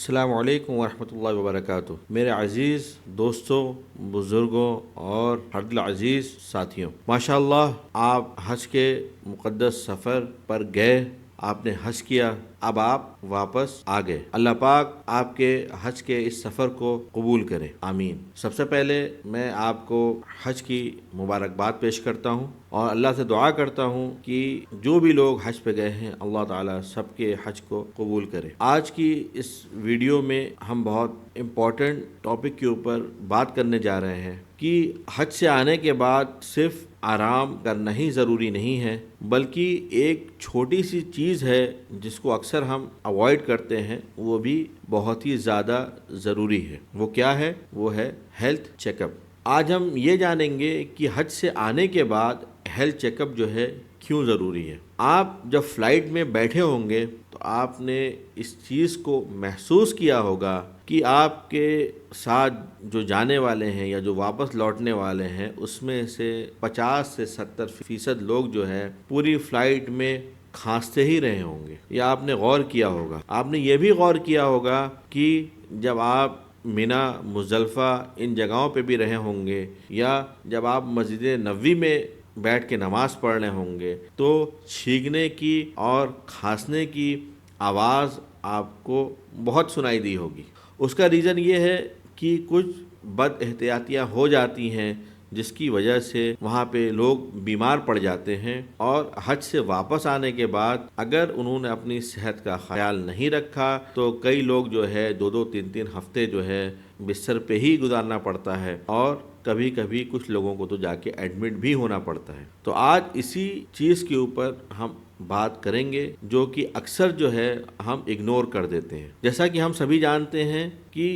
السلام علیکم ورحمۃ اللہ وبرکاتہ۔ میرے عزیز دوستوں، بزرگوں اور ہر دل عزیز ساتھیوں، ماشاء اللہ آپ حج کے مقدس سفر پر گئے، آپ نے حج کیا، اب آپ واپس آ گئے۔ اللہ پاک آپ کے حج کے اس سفر کو قبول کرے، آمین۔ سب سے پہلے میں آپ کو حج کی مبارکباد پیش کرتا ہوں اور اللہ سے دعا کرتا ہوں کہ جو بھی لوگ حج پہ گئے ہیں اللہ تعالیٰ سب کے حج کو قبول کرے۔ آج کی اس ویڈیو میں ہم بہت امپورٹنٹ ٹاپک کے اوپر بات کرنے جا رہے ہیں کہ حج سے آنے کے بعد صرف آرام کرنا ہی ضروری نہیں ہے، بلکہ ایک چھوٹی سی چیز ہے جس کو اکثر ہم اوائڈ کرتے ہیں، وہ بھی بہت ہی زیادہ ضروری ہے۔ وہ کیا ہے؟ وہ ہے ہیلتھ چیک اپ۔ آج ہم یہ جانیں گے کہ حج سے آنے کے بعد ہیلتھ چیک اپ جو ہے کیوں ضروری ہے۔ آپ جب فلائٹ میں بیٹھے ہوں گے تو آپ نے اس چیز کو محسوس کیا ہوگا کہ آپ کے ساتھ جو جانے والے ہیں یا جو واپس لوٹنے والے ہیں اس میں سے 50 سے 70% لوگ جو ہے پوری فلائٹ میں کھانستے ہی رہے ہوں گے۔ یا آپ نے غور کیا ہوگا، آپ نے یہ بھی غور کیا ہوگا کہ جب آپ مینا، مزدلفہ ان جگہوں پہ بھی رہے ہوں گے یا جب آپ مسجد نبوی میں بیٹھ کے نماز پڑھ رہے ہوں گے تو چھینکنے کی اور کھانسنے کی آواز آپ کو بہت سنائی دی ہوگی۔ اس کا ریزن یہ ہے کہ کچھ بد احتیاطیاں ہو جاتی ہیں جس کی وجہ سے وہاں پہ لوگ بیمار پڑ جاتے ہیں، اور حج سے واپس آنے کے بعد اگر انہوں نے اپنی صحت کا خیال نہیں رکھا تو کئی لوگ جو ہے 2-3 ہفتے جو ہے بستر پہ ہی گزارنا پڑتا ہے، اور کبھی کبھی کچھ لوگوں کو تو جا کے ایڈمٹ بھی ہونا پڑتا ہے۔ تو آج اسی چیز کے اوپر ہم بات کریں گے جو کہ اکثر جو ہے ہم اگنور کر دیتے ہیں۔ جیسا کہ ہم سبھی جانتے ہیں کہ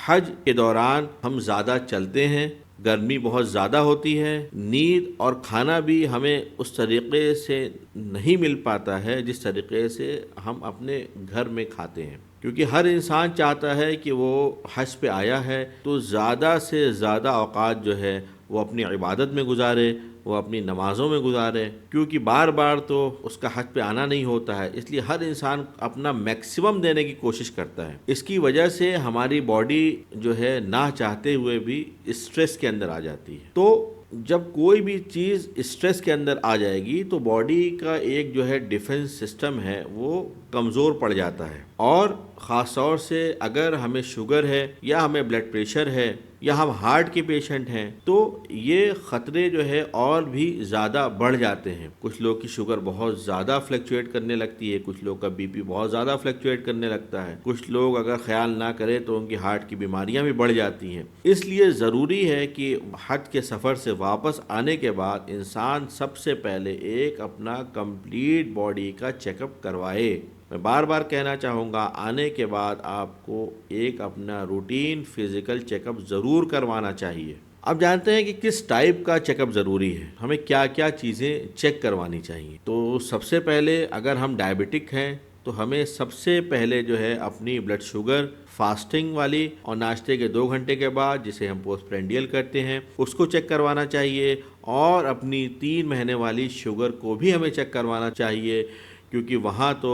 حج کے دوران ہم زیادہ چلتے ہیں، گرمی بہت زیادہ ہوتی ہے، نیند اور کھانا بھی ہمیں اس طریقے سے نہیں مل پاتا ہے جس طریقے سے ہم اپنے گھر میں کھاتے ہیں، کیونکہ ہر انسان چاہتا ہے کہ وہ حج پہ آیا ہے تو زیادہ سے زیادہ اوقات جو ہے وہ اپنی عبادت میں گزارے، وہ اپنی نمازوں میں گزارے، کیونکہ بار بار تو اس کا حج پہ آنا نہیں ہوتا ہے، اس لیے ہر انسان اپنا میکسیمم دینے کی کوشش کرتا ہے۔ اس کی وجہ سے ہماری باڈی جو ہے نہ چاہتے ہوئے بھی اسٹریس کے اندر آ جاتی ہے۔ تو جب کوئی بھی چیز اسٹریس کے اندر آ جائے گی تو باڈی کا ایک جو ہے ڈیفنس سسٹم ہے وہ کمزور پڑ جاتا ہے، اور خاص طور سے اگر ہمیں شوگر ہے یا ہمیں بلڈ پریشر ہے یا ہم ہارٹ کے پیشنٹ ہیں تو یہ خطرے جو ہے اور بھی زیادہ بڑھ جاتے ہیں۔ کچھ لوگ کی شوگر بہت زیادہ فلیکچویٹ کرنے لگتی ہے، کچھ لوگ کا بی پی بہت زیادہ فلیکچویٹ کرنے لگتا ہے، کچھ لوگ اگر خیال نہ کرے تو ان کی ہارٹ کی بیماریاں بھی بڑھ جاتی ہیں۔ اس لیے ضروری ہے کہ حج کے سفر سے واپس آنے کے بعد انسان سب سے پہلے ایک اپنا کمپلیٹ باڈی کا چیک اپ کروائے۔ میں بار بار کہنا چاہوں گا، آنے کے بعد آپ کو ایک اپنا روٹین فزیکل چیک اپ ضرور کروانا چاہیے۔ اب جانتے ہیں کہ کس ٹائپ کا چیک اپ ضروری ہے، ہمیں کیا کیا چیزیں چیک کروانی چاہیے۔ تو سب سے پہلے اگر ہم ڈائبٹک ہیں تو ہمیں سب سے پہلے جو ہے اپنی بلڈ شوگر فاسٹنگ والی اور ناشتے کے 2 گھنٹے کے بعد، جسے ہم پوسٹ پرینڈیل کرتے ہیں، اس کو چیک کروانا چاہیے، اور اپنی 3 مہینے والی شوگر کو بھی ہمیں چیک کروانا چاہیے، کیونکہ وہاں تو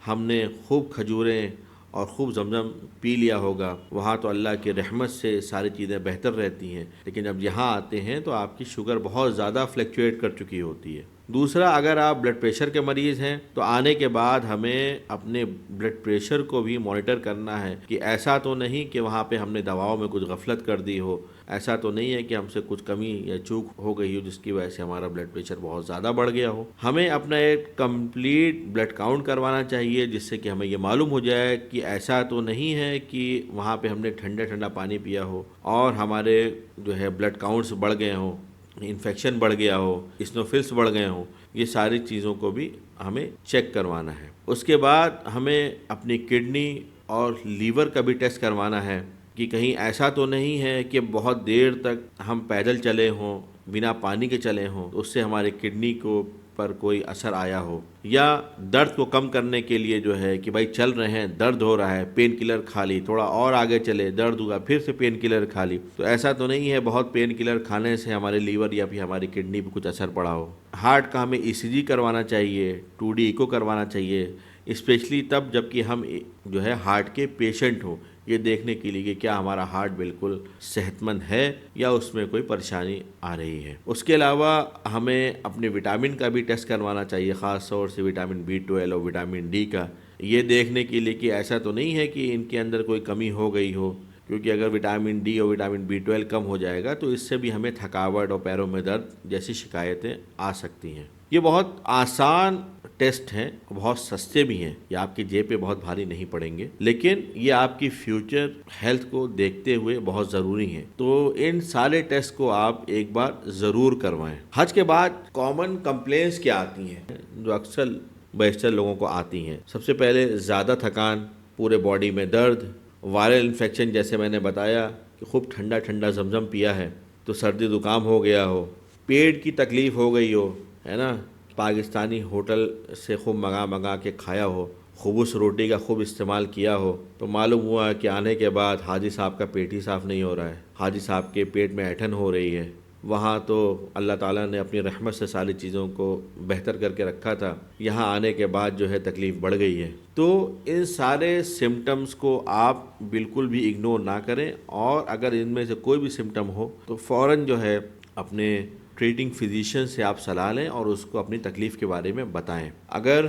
ہم نے خوب کھجوریں اور خوب زمزم پی لیا ہوگا، وہاں تو اللہ کی رحمت سے ساری چیزیں بہتر رہتی ہیں، لیکن جب یہاں آتے ہیں تو آپ کی شوگر بہت زیادہ فلیکچویٹ کر چکی ہوتی ہے۔ دوسرا، اگر آپ بلڈ پریشر کے مریض ہیں تو آنے کے بعد ہمیں اپنے بلڈ پریشر کو بھی مانیٹر کرنا ہے کہ ایسا تو نہیں کہ وہاں پہ ہم نے دواؤں میں کچھ غفلت کر دی ہو، ایسا تو نہیں ہے کہ ہم سے کچھ کمی یا چوک ہو گئی ہو جس کی وجہ سے ہمارا بلڈ پریشر بہت زیادہ بڑھ گیا ہو۔ ہمیں اپنا ایک کمپلیٹ بلڈ کاؤنٹ کروانا چاہیے جس سے کہ ہمیں یہ معلوم ہو جائے کہ ایسا تو نہیں ہے کہ وہاں پہ ہم نے ٹھنڈا پانی پیا ہو اور ہمارے جو ہے بلڈ کاؤنٹس بڑھ گئے ہوں، انفیکشن بڑھ گیا ہو، اسنوفلس بڑھ گئے ہوں۔ یہ ساری چیزوں کو بھی ہمیں چیک کروانا ہے۔ اس کے بعد ہمیں اپنی کڈنی اور لیور کا بھی ٹیسٹ کروانا ہے کہ کہیں ایسا تو نہیں ہے کہ بہت دیر تک ہم پیدل چلے ہوں، بنا پانی کے چلے ہوں، اس سے ہماری کڈنی کو پر کوئی اثر آیا ہو، یا درد کو کم کرنے کے لیے جو ہے کہ بھائی چل رہے ہیں، درد ہو رہا ہے، پین کلر کھا لی، تھوڑا اور آگے چلے، درد ہوا پھر سے پین کلر کھا لی، تو ایسا تو نہیں ہے بہت پین کلر کھانے سے ہمارے لیور یا پھر ہماری کڈنی پہ کچھ اثر پڑا ہو۔ ہارٹ کا ہمیں ای سی جی کروانا چاہیے، 2D ایکو کروانا چاہیے، اسپیشلی تب جب کہ ہم جو ہے ہارٹ کے پیشنٹ ہوں، یہ دیکھنے کے لیے کہ کیا ہمارا ہارٹ بالکل صحت مند ہے یا اس میں کوئی پریشانی آ رہی ہے۔ اس کے علاوہ ہمیں اپنے وٹامن کا بھی ٹیسٹ کروانا چاہیے، خاص طور سے وٹامن B12 اور وٹامن ڈی کا، یہ دیکھنے کے لیے کہ ایسا تو نہیں ہے کہ ان کے اندر کوئی کمی ہو گئی ہو، کیونکہ اگر وٹامن ڈی اور وٹامن B12 کم ہو جائے گا تو اس سے بھی ہمیں تھکاوٹ اور پیروں میں درد جیسی شکایتیں آ سکتی ہیں۔ یہ بہت آسان ٹیسٹ ہیں، بہت سستے بھی ہیں، یہ آپ کی جیب پہ بہت بھاری نہیں پڑیں گے، لیکن یہ آپ کی فیوچر ہیلتھ کو دیکھتے ہوئے بہت ضروری ہیں۔ تو ان سارے ٹیسٹ کو آپ ایک بار ضرور کروائیں۔ حج کے بعد کامن کمپلینس کیا آتی ہیں جو اکثر بیشتر لوگوں کو آتی ہیں؟ سب سے پہلے زیادہ تھکان، پورے باڈی میں درد، وائرل انفیکشن، جیسے میں نے بتایا کہ خوب ٹھنڈا ٹھنڈا زمزم پیا ہے تو سردی زکام ہو گیا ہو، پیٹ کی تکلیف ہو گئی ہو، ہے نا، پاکستانی ہوٹل سے خوب منگا کے کھایا ہو، خبز روٹی کا خوب استعمال کیا ہو، تو معلوم ہوا کہ آنے کے بعد حاجی صاحب کا پیٹ ہی صاف نہیں ہو رہا ہے، حاجی صاحب کے پیٹ میں اینٹھن ہو رہی ہے۔ وہاں تو اللہ تعالیٰ نے اپنی رحمت سے ساری چیزوں کو بہتر کر کے رکھا تھا، یہاں آنے کے بعد جو ہے تکلیف بڑھ گئی ہے۔ تو ان سارے سمٹمز کو آپ بالکل بھی اگنور نہ کریں، اور اگر ان میں سے کوئی بھی سمٹم ہو تو فوراً جو ہے اپنے ٹریٹنگ فزیشین سے آپ صلاح لیں اور اس کو اپنی تکلیف کے بارے میں بتائیں۔ اگر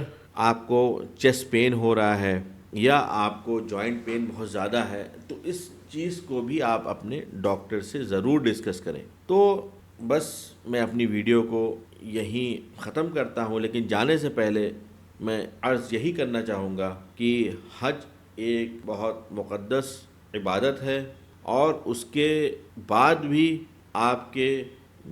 آپ کو چیسٹ پین ہو رہا ہے یا آپ کو جوائنٹ پین بہت زیادہ ہے تو اس چیز کو بھی آپ اپنے ڈاکٹر سے ضرور ڈسکس کریں۔ تو بس میں اپنی ویڈیو کو یہیں ختم کرتا ہوں، لیکن جانے سے پہلے میں عرض یہی کرنا چاہوں گا کہ حج ایک بہت مقدس عبادت ہے، اور اس کے بعد بھی آپ کے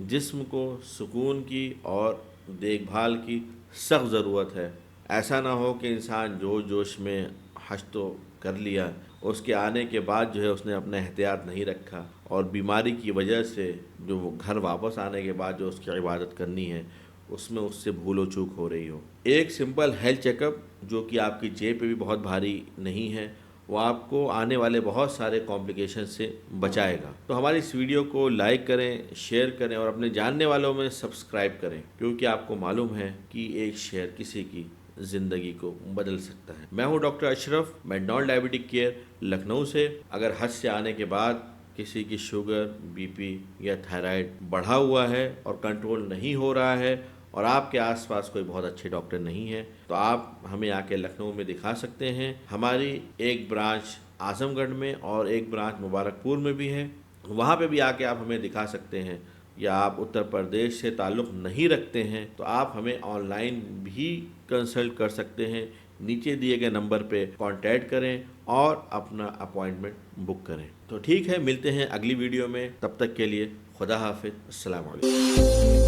جسم کو سکون کی اور دیکھ بھال کی سخت ضرورت ہے۔ ایسا نہ ہو کہ انسان جوش میں حج تو کر لیا، اس کے آنے کے بعد جو ہے اس نے اپنا احتیاط نہیں رکھا، اور بیماری کی وجہ سے جو وہ گھر واپس آنے کے بعد جو اس کی عبادت کرنی ہے اس میں اس سے بھول و چوک ہو رہی ہو۔ ایک سمپل ہیلتھ چیک اپ جو کہ آپ کی جیب پہ بھی بہت بھاری نہیں ہے، وہ آپ کو آنے والے بہت سارے کمپلیکیشن سے بچائے گا۔ تو ہماری اس ویڈیو کو لائک کریں، شیئر کریں، اور اپنے جاننے والوں میں سبسکرائب کریں، کیونکہ آپ کو معلوم ہے کہ ایک شیئر کسی کی زندگی کو بدل سکتا ہے۔ میں ہوں ڈاکٹر اشرف، مینڈال ڈائبٹک کیئر، لکھنؤ سے۔ اگر حج سے آنے کے بعد کسی کی شوگر، BP یا تھائرائیڈ بڑھا ہوا ہے اور کنٹرول نہیں ہو رہا ہے، اور آپ کے آس پاس کوئی بہت اچھے ڈاکٹر نہیں ہے، تو آپ ہمیں آ کے لکھنؤ میں دکھا سکتے ہیں۔ ہماری ایک برانچ اعظم گڑھ میں اور ایک برانچ مبارک پور میں بھی ہے، وہاں پہ بھی آ کے آپ ہمیں دکھا سکتے ہیں۔ یا آپ اتر پردیش سے تعلق نہیں رکھتے ہیں تو آپ ہمیں آن لائن بھی کنسلٹ کر سکتے ہیں۔ نیچے دیے گئے نمبر پہ کانٹیکٹ کریں اور اپنا اپوائنٹمنٹ بک کریں۔ تو ٹھیک ہے، ملتے ہیں اگلی ویڈیو میں، تب تک کے لیے خدا حافظ، السلام علیکم۔